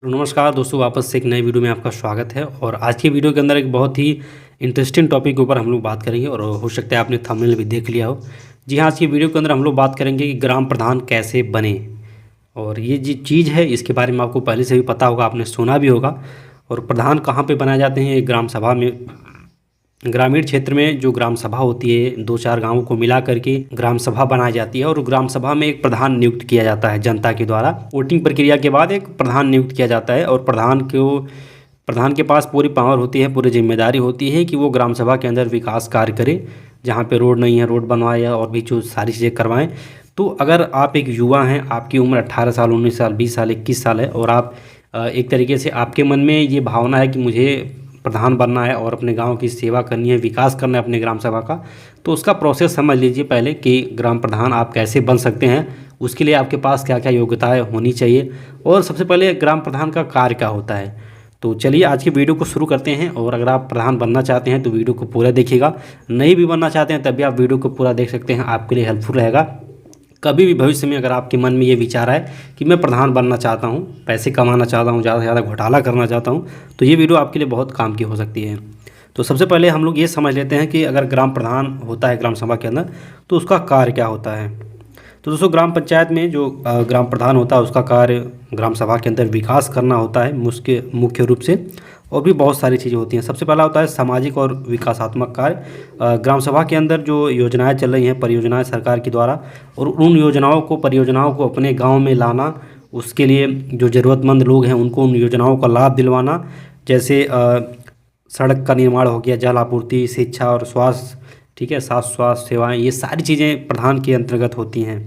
तो नमस्कार दोस्तों, वापस से एक नए वीडियो में आपका स्वागत है। और आज की वीडियो के अंदर एक बहुत ही इंटरेस्टिंग टॉपिक के ऊपर हम लोग बात करेंगे और हो सकता है आपने थंबनेल भी देख लिया हो। जी हाँ, आज की वीडियो के अंदर हम लोग बात करेंगे कि ग्राम प्रधान कैसे बने। और ये जो चीज़ है इसके बारे में आपको पहले से भी पता होगा, आपने सुना भी होगा। और प्रधान कहाँ पे बनाए जाते हैं? एक ग्राम सभा में। ग्रामीण क्षेत्र में जो ग्राम सभा होती है, 2-4 गांवों को मिला करके ग्राम सभा बनाई जाती है और ग्राम सभा में एक प्रधान नियुक्त किया जाता है जनता के द्वारा। वोटिंग प्रक्रिया के बाद एक प्रधान नियुक्त किया जाता है और प्रधान के पास पूरी पावर होती है, पूरी जिम्मेदारी होती है कि वो ग्राम सभा के अंदर विकास कार्य करे। जहाँ पे रोड नहीं है, रोड बनवाए और भी जो सारी चीज़ें करवाएं। तो अगर आप एक युवा हैं, आपकी उम्र 18 साल, 19 साल, 20 साल, 21 साल है और आप एक तरीके से आपके मन में ये भावना है कि मुझे प्रधान बनना है और अपने गांव की सेवा करनी है, विकास करना है अपने ग्राम सभा का, तो उसका प्रोसेस समझ लीजिए पहले कि ग्राम प्रधान आप कैसे बन सकते हैं। उसके लिए आपके पास क्या क्या योग्यताएं होनी चाहिए और सबसे पहले ग्राम प्रधान का कार्य क्या होता है। तो चलिए आज की वीडियो को शुरू करते हैं। और अगर आप प्रधान बनना चाहते हैं तो वीडियो को पूरा देखिएगा, नहीं भी बनना चाहते हैं तब भी आप वीडियो को पूरा देख सकते हैं, आपके लिए हेल्पफुल रहेगा। कभी भी भविष्य में अगर आपके मन में ये विचार है कि मैं प्रधान बनना चाहता हूँ, पैसे कमाना चाहता हूँ, ज़्यादा से ज़्यादा घोटाला करना चाहता हूँ, तो ये वीडियो आपके लिए बहुत काम की हो सकती है। तो सबसे पहले हम लोग ये समझ लेते हैं कि अगर ग्राम प्रधान होता है ग्राम सभा के अंदर तो उसका कार्य क्या होता है। तो दोस्तों, ग्राम पंचायत में जो ग्राम प्रधान होता है उसका कार्य ग्राम सभा के अंदर विकास करना होता है मुख्य रूप से। और भी बहुत सारी चीज़ें होती हैं। सबसे पहला होता है सामाजिक और विकासात्मक कार्य। ग्राम सभा के अंदर जो योजनाएं चल रही हैं, परियोजनाएं सरकार के द्वारा, और उन परियोजनाओं को अपने गांव में लाना, उसके लिए जो ज़रूरतमंद लोग हैं उनको उन योजनाओं का लाभ दिलवाना। जैसे सड़क का निर्माण हो गया, जल आपूर्ति, शिक्षा और स्वास्थ्य, ठीक है, स्वास्थ्य सेवाएं, ये सारी चीज़ें प्रधान के अंतर्गत होती हैं।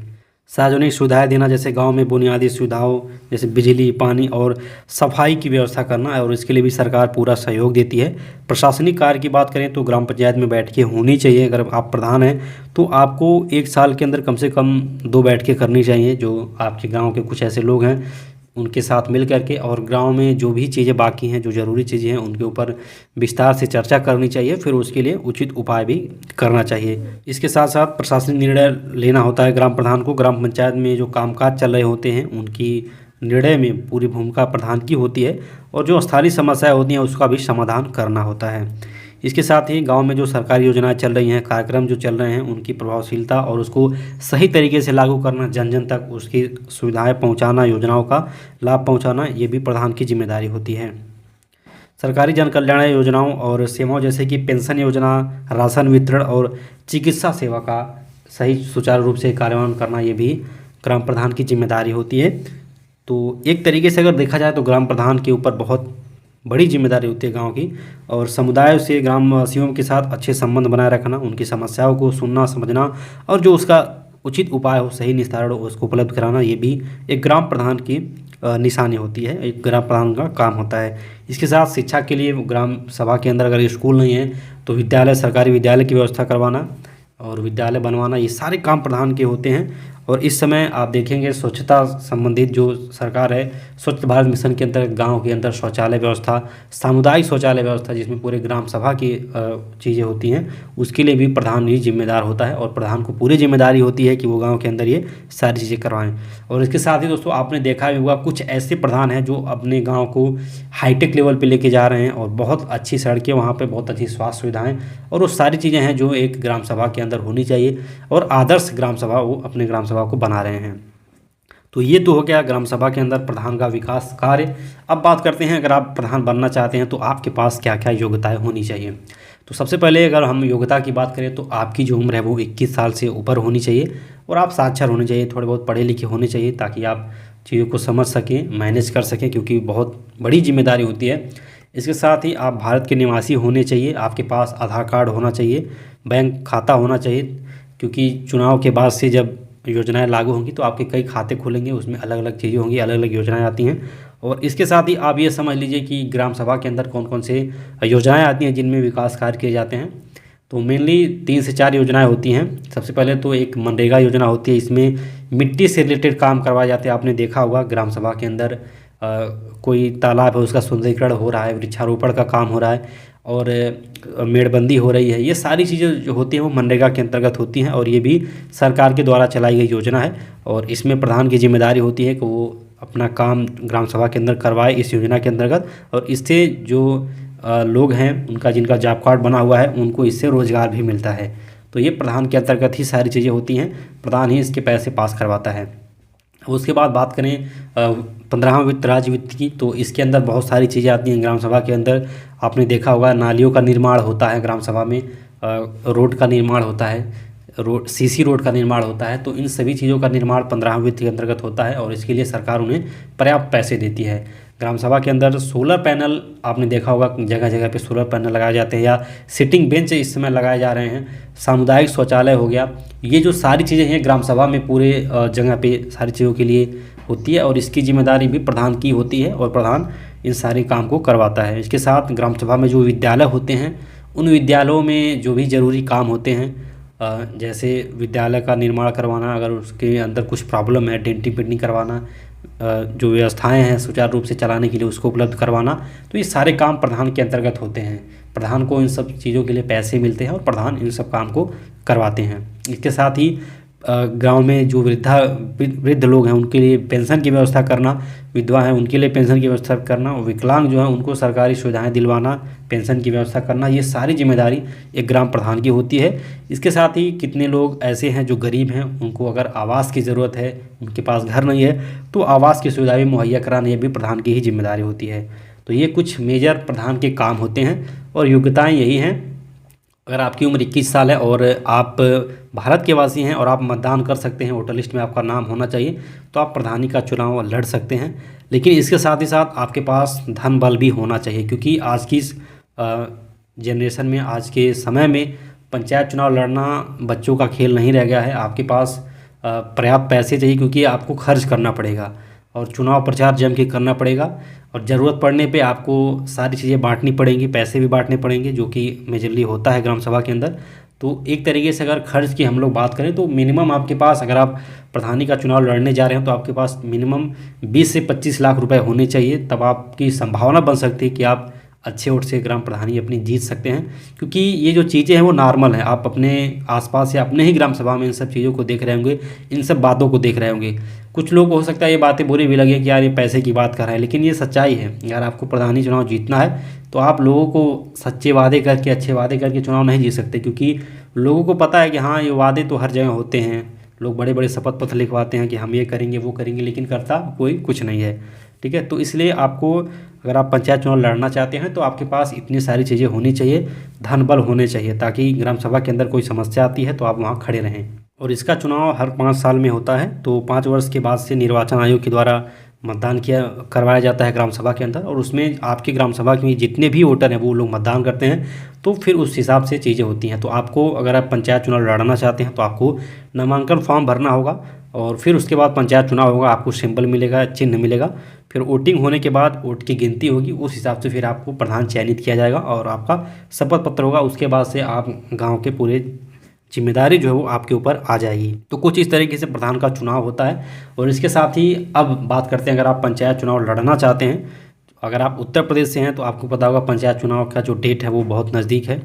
सार्वजनिक सुविधाएं देना, जैसे गांव में बुनियादी सुविधाओं जैसे बिजली, पानी और सफाई की व्यवस्था करना, और इसके लिए भी सरकार पूरा सहयोग देती है। प्रशासनिक कार्य की बात करें तो ग्राम पंचायत में बैठकें होनी चाहिए। अगर आप प्रधान हैं तो आपको एक साल के अंदर कम से कम 2 बैठकें करनी चाहिए, जो आपके गाँव के कुछ ऐसे लोग हैं उनके साथ मिल करके, और गांव में जो भी चीज़ें बाकी हैं, जो ज़रूरी चीज़ें हैं, उनके ऊपर विस्तार से चर्चा करनी चाहिए। फिर उसके लिए उचित उपाय भी करना चाहिए। इसके साथ साथ प्रशासनिक निर्णय लेना होता है ग्राम प्रधान को। ग्राम पंचायत में जो कामकाज चल रहे होते हैं उनकी निर्णय में पूरी भूमिका प्रधान की होती है, और जो स्थानीय समस्याएं होती हैं उसका भी समाधान करना होता है। इसके साथ ही गांव में जो सरकारी योजनाएं चल रही हैं, कार्यक्रम जो चल रहे हैं, उनकी प्रभावशीलता और उसको सही तरीके से लागू करना, जन जन तक उसकी सुविधाएं पहुंचाना, योजनाओं का लाभ पहुंचाना, ये भी प्रधान की जिम्मेदारी होती है। सरकारी जन कल्याण योजनाओं और सेवाओं जैसे कि पेंशन योजना, राशन वितरण और चिकित्सा सेवा का सही सुचारू रूप से कार्यान्वयन करना, ये भी ग्राम प्रधान की जिम्मेदारी होती है। तो एक तरीके से अगर देखा जाए तो ग्राम प्रधान के ऊपर बहुत बड़ी जिम्मेदारी होती है गांव की, और समुदाय से ग्रामवासियों के साथ अच्छे संबंध बनाए रखना, उनकी समस्याओं को सुनना, समझना, और जो उसका उचित उपाय हो, सही निस्तारण हो, उसको उपलब्ध कराना, ये भी एक ग्राम प्रधान की निशानी होती है, एक ग्राम प्रधान का काम होता है। इसके साथ शिक्षा के लिए ग्राम सभा के अंदर अगर स्कूल नहीं है तो विद्यालय, सरकारी विद्यालय की व्यवस्था करवाना और विद्यालय बनवाना, ये सारे काम प्रधान के होते हैं। और इस समय आप देखेंगे स्वच्छता संबंधित जो सरकार है, स्वच्छ भारत मिशन के अंतर्गत गांव के अंदर शौचालय व्यवस्था, सामुदायिक शौचालय व्यवस्था, जिसमें पूरे ग्राम सभा की चीज़ें होती हैं, उसके लिए भी प्रधान ही जिम्मेदार होता है। और प्रधान को पूरी जिम्मेदारी होती है कि वो गाँव के अंदर ये सारी चीज़ें करवाएँ। और इसके साथ ही दोस्तों, आपने देखा भी होगा कुछ ऐसे प्रधान हैं जो अपने गाँव को हाईटेक लेवल पर लेके जा रहे हैं, और बहुत अच्छी सड़कें वहाँ पर, बहुत अच्छी स्वास्थ्य सुविधाएँ, और वो सारी चीज़ें हैं जो एक ग्राम सभा के अंदर होनी चाहिए, और आदर्श ग्राम सभा वो अपने ग्राम सभा को बना रहे हैं। तो ये तो हो गया ग्राम सभा के अंदर प्रधान का विकास कार्य। अब बात करते हैं, अगर आप प्रधान बनना चाहते हैं तो आपके पास क्या क्या योग्यताएं होनी चाहिए। तो सबसे पहले अगर हम योग्यता की बात करें तो आपकी जो उम्र है वो 21 साल से ऊपर होनी चाहिए, और आप साक्षर होने चाहिए, थोड़े बहुत पढ़े लिखे होने चाहिए, ताकि आप चीज़ों को समझ सकें, मैनेज कर सकें, क्योंकि बहुत बड़ी जिम्मेदारी होती है। इसके साथ ही आप भारत के निवासी होने चाहिए, आपके पास आधार कार्ड होना चाहिए, बैंक खाता होना चाहिए, क्योंकि चुनाव के बाद से जब योजनाएं लागू होंगी तो आपके कई खाते खुलेंगे, उसमें अलग अलग चीज़ें होंगी, अलग अलग योजनाएं आती हैं। और इसके साथ ही आप ये समझ लीजिए कि ग्राम सभा के अंदर कौन कौन से योजनाएं आती हैं जिनमें विकास कार्य किए जाते हैं। तो मेनली 3 से 4 योजनाएं होती हैं। सबसे पहले तो एक मनरेगा योजना होती है, इसमें मिट्टी से रिलेटेड काम करवाए जाते हैं। आपने देखा होगा ग्राम सभा के अंदर कोई तालाब है उसका सुंदरीकरण हो रहा है, वृक्षारोपण का काम हो रहा है, और मेड़बंदी हो रही है। ये सारी चीज़ें जो होती हैं वो मनरेगा के अंतर्गत होती हैं, और ये भी सरकार के द्वारा चलाई गई योजना है। और इसमें प्रधान की जिम्मेदारी होती है कि वो अपना काम ग्राम सभा के अंदर करवाए इस योजना के अंतर्गत, और इससे जो लोग हैं उनका जिनका जॉब कार्ड बना हुआ है उनको इससे रोज़गार भी मिलता है। तो ये प्रधान के अंतर्गत ही सारी चीज़ें होती हैं, प्रधान ही इसके पैसे पास करवाता है। उसके बाद बात करें 15वां वित्त राज्य वित्त की, तो इसके अंदर बहुत सारी चीज़ें आती हैं ग्राम सभा के अंदर। आपने देखा होगा नालियों का निर्माण होता है ग्राम सभा में, रोड का निर्माण होता है, सीसी रोड का निर्माण होता है। तो इन सभी चीज़ों का निर्माण 15वां वित्त के अंतर्गत होता है और इसके लिए सरकार उन्हें पर्याप्त पैसे देती है। ग्राम सभा के अंदर सोलर पैनल आपने देखा होगा, जगह जगह पे सोलर पैनल लगाए जाते हैं, या सिटिंग बेंच इस समय लगाए जा रहे हैं, सामुदायिक शौचालय हो गया। ये जो सारी चीज़ें हैं ग्राम सभा में पूरे जगह पे सारी चीज़ों के लिए होती है और इसकी जिम्मेदारी भी प्रधान की होती है और प्रधान इन सारे काम को करवाता है। इसके साथ ग्राम सभा में जो विद्यालय होते हैं उन विद्यालयों में जो भी ज़रूरी काम होते हैं, जैसे विद्यालय का निर्माण करवाना, अगर उसके अंदर कुछ प्रॉब्लम है डेंटिंग पेंटिंग करवाना, जो व्यवस्थाएं हैं सुचारू रूप से चलाने के लिए उसको उपलब्ध करवाना, तो ये सारे काम प्रधान के अंतर्गत होते हैं। प्रधान को इन सब चीज़ों के लिए पैसे मिलते हैं और प्रधान इन सब काम को करवाते हैं। इसके साथ ही गांव में जो वृद्ध लोग हैं उनके लिए पेंशन की व्यवस्था करना, विधवा हैं उनके लिए पेंशन की व्यवस्था करना, और विकलांग जो हैं उनको सरकारी सुविधाएं दिलवाना, पेंशन की व्यवस्था करना, ये सारी जिम्मेदारी एक ग्राम प्रधान की होती है। इसके साथ ही कितने लोग ऐसे हैं जो गरीब हैं, उनको अगर आवास की ज़रूरत है, उनके पास घर नहीं है, तो आवास की सुविधा भी मुहैया कराना ये भी प्रधान की ही जिम्मेदारी होती है। तो ये कुछ मेजर प्रधान के काम होते हैं और योग्यताएँ यही हैं। अगर आपकी उम्र 21 साल है और आप भारत के वासी हैं और आप मतदान कर सकते हैं, वोटर लिस्ट में आपका नाम होना चाहिए, तो आप प्रधानी का चुनाव लड़ सकते हैं। लेकिन इसके साथ ही साथ आपके पास धन बल भी होना चाहिए, क्योंकि आज की जनरेशन में, आज के समय में पंचायत चुनाव लड़ना बच्चों का खेल नहीं रह गया है। आपके पास पर्याप्त पैसे चाहिए, क्योंकि आपको खर्च करना पड़ेगा और चुनाव प्रचार जम के करना पड़ेगा, और ज़रूरत पड़ने पे आपको सारी चीज़ें बांटनी पड़ेंगी, पैसे भी बांटने पड़ेंगे, जो कि मेजरली होता है ग्राम सभा के अंदर। तो एक तरीके से अगर खर्च की हम लोग बात करें तो मिनिमम आपके पास, अगर आप प्रधानी का चुनाव लड़ने जा रहे हैं तो आपके पास मिनिमम 20 से 25 लाख रुपए होने चाहिए, तब आपकी संभावना बन सकती है कि आप अच्छे वोट से ग्राम प्रधानी अपनी जीत सकते हैं। क्योंकि ये जो चीज़ें हैं वो नॉर्मल हैं, आप अपने आसपास या अपने ही ग्राम सभा में इन सब चीज़ों को देख रहे होंगे, इन सब बातों को देख रहे होंगे। कुछ लोग हो सकता है ये बातें बुरी भी लगे कि यार ये पैसे की बात कर रहे हैं, लेकिन ये सच्चाई है। यार आपको प्रधानी चुनाव जीतना है तो आप लोगों को सच्चे वादे करके, अच्छे वादे करके चुनाव नहीं जीत सकते, क्योंकि लोगों को पता है कि हाँ ये वादे तो हर जगह होते हैं, लोग बड़े बड़े शपथ पत्र लिखवाते हैं कि हम ये करेंगे वो करेंगे, लेकिन करता कोई कुछ नहीं है। ठीक है, तो इसलिए आपको, अगर आप पंचायत चुनाव लड़ना चाहते हैं तो आपके पास इतनी सारी चीज़ें होनी चाहिए, धन बल होने चाहिए, ताकि ग्राम सभा के अंदर कोई समस्या आती है तो आप वहाँ खड़े रहें। और इसका चुनाव हर 5 साल में होता है, तो 5 वर्ष के बाद से निर्वाचन आयोग के द्वारा मतदान करवाया जाता है ग्राम सभा के अंदर, और उसमें आपके ग्राम सभा में जितने भी वोटर हैं वो लोग मतदान करते हैं, तो फिर उस हिसाब से चीज़ें होती हैं। तो आपको, अगर आप पंचायत चुनाव लड़ना चाहते हैं तो आपको नामांकन फॉर्म भरना होगा, और फिर उसके बाद पंचायत चुनाव होगा, आपको सिंबल मिलेगा, चिन्ह मिलेगा, फिर वोटिंग होने के बाद वोट की गिनती होगी, उस हिसाब से फिर आपको प्रधान चयनित किया जाएगा और आपका शपथ पत्र होगा। उसके बाद से आप गाँव के पूरे जिम्मेदारी जो है वो आपके ऊपर आ जाएगी। तो कुछ इस तरीके से प्रधान का चुनाव होता है। और इसके साथ ही अब बात करते हैं, अगर आप पंचायत चुनाव लड़ना चाहते हैं, अगर आप उत्तर प्रदेश से हैं तो आपको पता होगा पंचायत चुनाव का जो डेट है वो बहुत नज़दीक है।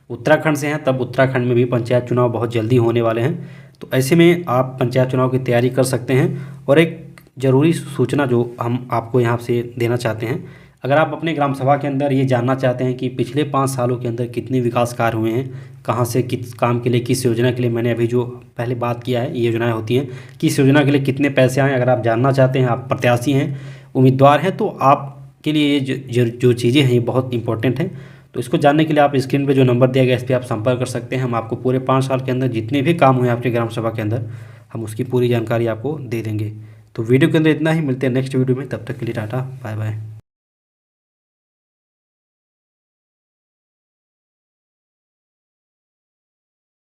उत्तराखंड से हैं तब उत्तराखंड में भी पंचायत चुनाव बहुत जल्दी होने वाले हैं। तो ऐसे में आप पंचायत चुनाव की तैयारी कर सकते हैं। और एक ज़रूरी सूचना जो हम आपको यहाँ से देना चाहते हैं, अगर आप अपने ग्राम सभा के अंदर ये जानना चाहते हैं कि पिछले 5 सालों के अंदर कितने विकास कार्य हुए हैं, कहाँ से किस काम के लिए, किस योजना के लिए, मैंने अभी जो पहले बात किया है ये योजनाएं होती हैं, किस योजना के लिए कितने पैसे आए, अगर आप जानना चाहते हैं, आप प्रत्याशी हैं, उम्मीदवार हैं, तो आपके लिए ये जो चीज़ें हैं ये बहुत इंपॉर्टेंट हैं। तो इसको जानने के लिए आप स्क्रीन पर जो नंबर दिया गया इस पर आप संपर्क कर सकते हैं। हम आपको पूरे 5 साल के अंदर जितने भी काम हुए आपके ग्राम सभा के अंदर, हम उसकी पूरी जानकारी आपको दे देंगे। तो वीडियो के अंदर इतना ही, मिलते हैं नेक्स्ट वीडियो में, तब तक के लिए टाटा बाय बाय।